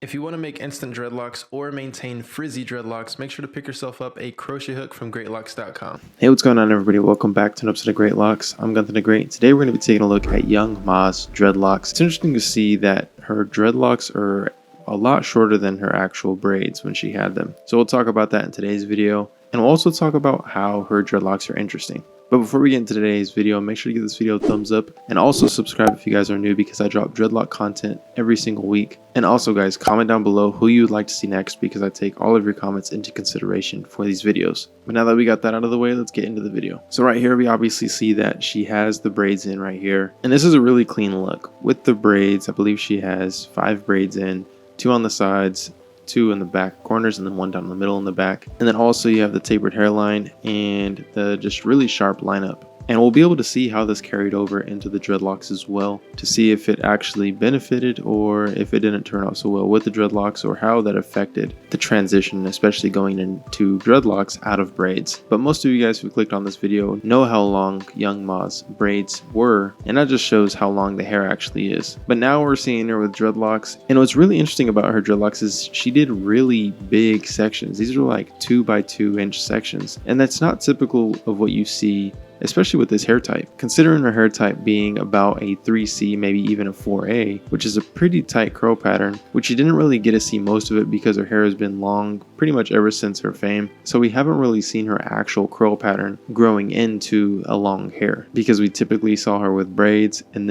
If you want to make instant dreadlocks or maintain frizzy dreadlocks, make sure to pick yourself up a crochet hook from Greatlocs.com. Hey, what's going on, everybody? Welcome back to an episode of Greatlocs. I'm Gunther the Great. Today we're going to be taking a look at young Ma's dreadlocks. It's interesting to see that her dreadlocks are a lot shorter than her actual braids when she had them. So we'll talk about that in today's video, and we'll also talk about how her dreadlocks are interesting. But before we get into today's video, make sure to give this video a thumbs up and also subscribe if you guys are new, because I drop dreadlock content every single week. And also, guys, comment down below who you would like to see next, because I take all of your comments into consideration for these videos. But now that we got that out of the way, let's get into the video. So right here, we obviously see that she has the braids in right here. And this is a really clean look. With the braids, I believe she has 5 braids in, 2 on the sides, 2 in the back corners, and then 1 down the middle in the back. And then also you have the tapered hairline and the just really sharp lineup. And we'll be able to see how this carried over into the dreadlocks as well, to see if it actually benefited or if it didn't turn out so well with the dreadlocks, or how that affected the transition, especially going into dreadlocks out of braids. But most of you guys who clicked on this video know how long young Ma's braids were, and that just shows how long the hair actually is. But now we're seeing her with dreadlocks, and what's really interesting about her dreadlocks is she did really big sections. These are like 2 by 2 inch sections, and that's not typical of what you see, especially with this hair type. Considering her hair type being about a 3C, maybe even a 4A, which is a pretty tight curl pattern, which you didn't really get to see most of it because her hair has been long pretty much ever since her fame. So we haven't really seen her actual curl pattern growing into a long hair, because we typically saw her with braids, and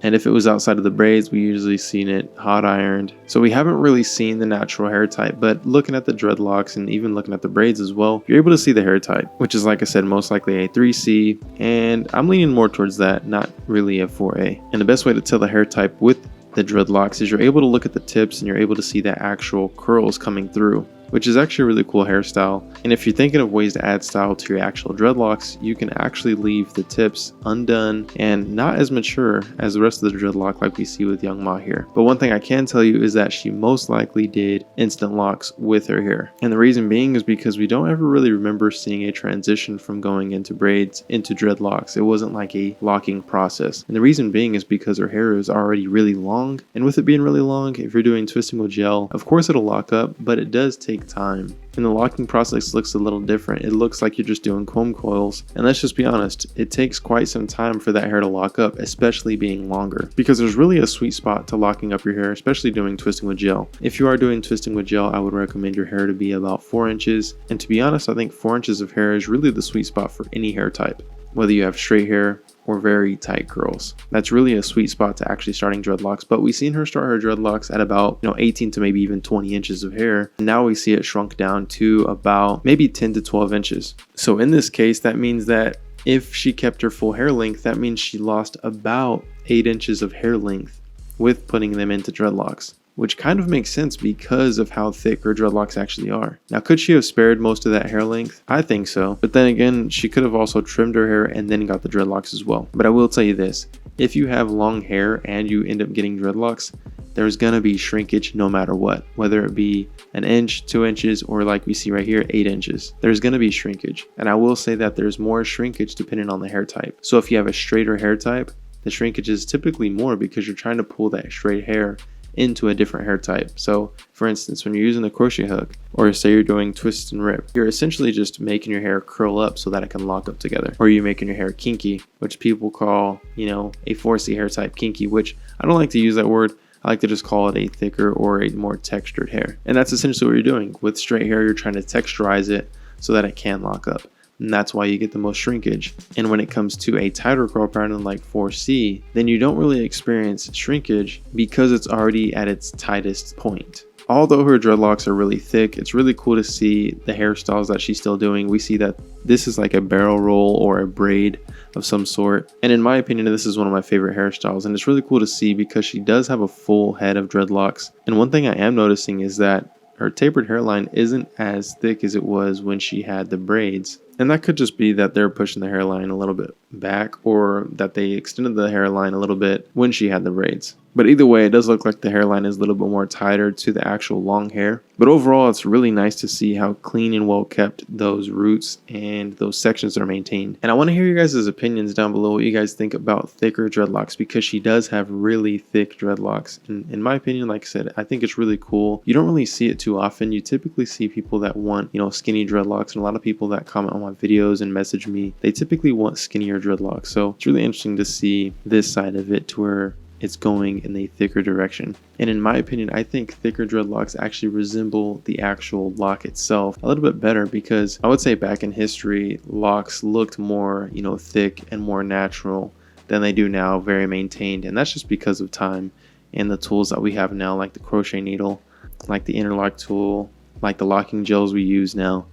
if it was outside of the braids, we usually seen it hot ironed. So we haven't really seen the natural hair type. But looking at the dreadlocks and even looking at the braids as well, you're able to see the hair type, which is, like I said, most likely a 3C. And I'm leaning more towards that, not really a 4A. And the best way to tell the hair type with the dreadlocks is you're able to look at the tips and you're able to see the actual curls coming through, which is actually a really cool hairstyle. And if you're thinking of ways to add style to your actual dreadlocks, you can actually leave the tips undone and not as mature as the rest of the dreadlock like we see with young Ma here. But one thing I can tell you is that she most likely did instant locks with her hair. And the reason being is because we don't ever really remember seeing a transition from going into braids into dreadlocks. It wasn't like a locking process. And the reason being is because her hair is already really long. And with it being really long, if you're doing twisting with gel, of course it'll lock up, but it does take time. And the locking process looks a little different. It looks like you're just doing comb coils. And let's just be honest, it takes quite some time for that hair to lock up, especially being longer, because there's really a sweet spot to locking up your hair, especially doing twisting with gel. If you are doing twisting with gel, I would recommend your hair to be about 4 inches. And to be honest, I think 4 inches of hair is really the sweet spot for any hair type, whether you have straight hair or very tight curls. That's really a sweet spot to actually starting dreadlocks. But we've seen her start her dreadlocks at about 18 to maybe even 20 inches of hair. Now we see it shrunk down to about maybe 10 to 12 inches. So in this case, that means that if she kept her full hair length, that means she lost about 8 inches of hair length with putting them into dreadlocks, which kind of makes sense because of how thick her dreadlocks actually are. Now, could she have spared most of that hair length? I think so. But then again, she could have also trimmed her hair and then got the dreadlocks as well. But I will tell you this, if you have long hair and you end up getting dreadlocks, there's gonna be shrinkage no matter what, whether it be an inch, 2 inches, or like we see right here, 8 inches. There's gonna be shrinkage. And I will say that there's more shrinkage depending on the hair type. So if you have a straighter hair type, the shrinkage is typically more because you're trying to pull that straight hair into a different hair type. So for instance, when you're using the crochet hook, or say you're doing twist and rip, you're essentially just making your hair curl up so that it can lock up together. Or you're making your hair kinky, which people call, a 4C hair type kinky, which I don't like to use that word. I like to just call it a thicker or a more textured hair. And that's essentially what you're doing. With straight hair, you're trying to texturize it so that it can lock up. And that's why you get the most shrinkage. And when it comes to a tighter curl pattern like 4C, then you don't really experience shrinkage because it's already at its tightest point. Although her dreadlocks are really thick, it's really cool to see the hairstyles that she's still doing. We see that this is like a barrel roll or a braid of some sort. And in my opinion, this is one of my favorite hairstyles. And it's really cool to see because she does have a full head of dreadlocks. And one thing I am noticing is that her tapered hairline isn't as thick as it was when she had the braids. And that could just be that they're pushing the hairline a little bit back, or that they extended the hairline a little bit when she had the braids. But either way, it does look like the hairline is a little bit more tighter to the actual long hair. But overall, it's really nice to see how clean and well kept those roots and those sections are maintained. And I want to hear your guys' opinions down below, what you guys think about thicker dreadlocks, because she does have really thick dreadlocks. And in my opinion, like I said, I think it's really cool. You don't really see it too often. You typically see people that want, skinny dreadlocks, and a lot of people that comment on my videos and message me, they typically want skinnier dreadlocks. So it's really interesting to see this side of it to where it's going in a thicker direction. And in my opinion, I think thicker dreadlocks actually resemble the actual lock itself a little bit better, because I would say back in history, locks looked more, thick and more natural than they do now, very maintained. And that's just because of time and the tools that we have now, like the crochet needle, like the interlock tool, like the locking gels we use now.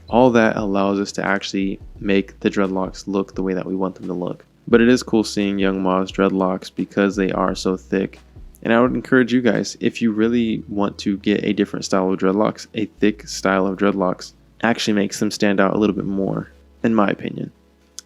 All that allows us to actually make the dreadlocks look the way that we want them to look. But it is cool seeing Young Ma's dreadlocks because they are so thick. And I would encourage you guys, if you really want to get a different style of dreadlocks, a thick style of dreadlocks actually makes them stand out a little bit more, in my opinion.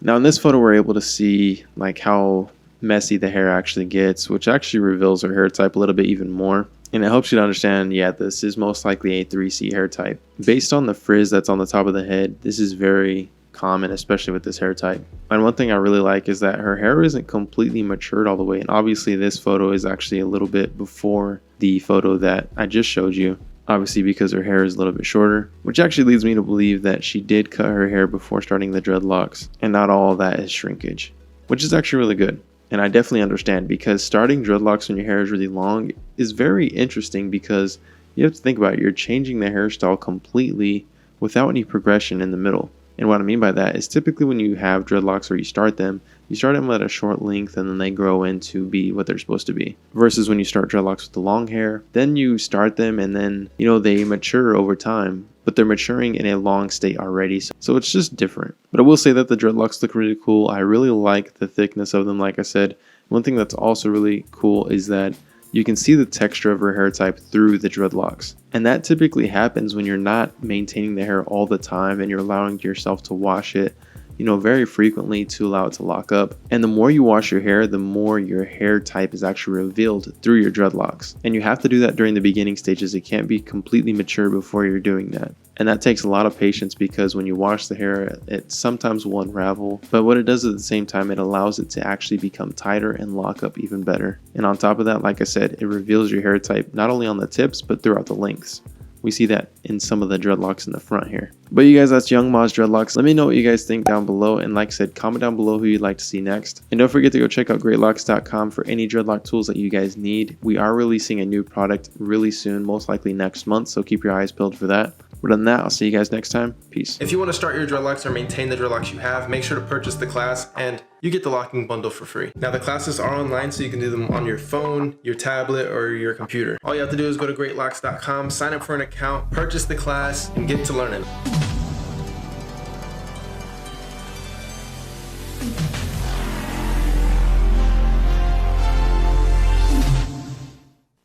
Now in this photo, we're able to see like how messy the hair actually gets, which actually reveals her hair type a little bit even more. And it helps you to understand, yeah, this is most likely a 3C hair type. Based on the frizz that's on the top of the head, this is very common, especially with this hair type. And one thing I really like is that her hair isn't completely matured all the way. And obviously this photo is actually a little bit before the photo that I just showed you, obviously because her hair is a little bit shorter, which actually leads me to believe that she did cut her hair before starting the dreadlocks, and not all of that is shrinkage, which is actually really good. And I definitely understand, because starting dreadlocks when your hair is really long is very interesting, because you have to think about it, you're changing the hairstyle completely without any progression in the middle. And what I mean by that is typically when you have dreadlocks or you start them at a short length and then they grow into be what they're supposed to be. Versus when you start dreadlocks with the long hair, then you start them and then, they mature over time, but they're maturing in a long state already. So it's just different. But I will say that the dreadlocks look really cool. I really like the thickness of them. Like I said, one thing that's also really cool is that you can see the texture of her hair type through the dreadlocks. And that typically happens when you're not maintaining the hair all the time and you're allowing yourself to wash it, very frequently to allow it to lock up. And the more you wash your hair, the more your hair type is actually revealed through your dreadlocks. And you have to do that during the beginning stages. It can't be completely mature before you're doing that. And that takes a lot of patience, because when you wash the hair, it sometimes will unravel. But what it does at the same time, it allows it to actually become tighter and lock up even better. And on top of that, like I said, it reveals your hair type not only on the tips, but throughout the lengths. We see that in some of the dreadlocks in the front here. But you guys, that's Young Ma's dreadlocks. Let me know what you guys think down below. And like I said, comment down below who you'd like to see next. And don't forget to go check out Greatlocs.com for any dreadlock tools that you guys need. We are releasing a new product really soon, most likely next month. So keep your eyes peeled for that. But other than that, I'll see you guys next time. Peace. If you want to start your dreadlocks or maintain the dreadlocks you have, make sure to purchase the class and you get the locking bundle for free. Now the classes are online, so you can do them on your phone, your tablet, or your computer. All you have to do is go to Greatlocs.com, sign up for an account, purchase the class, and get to learning.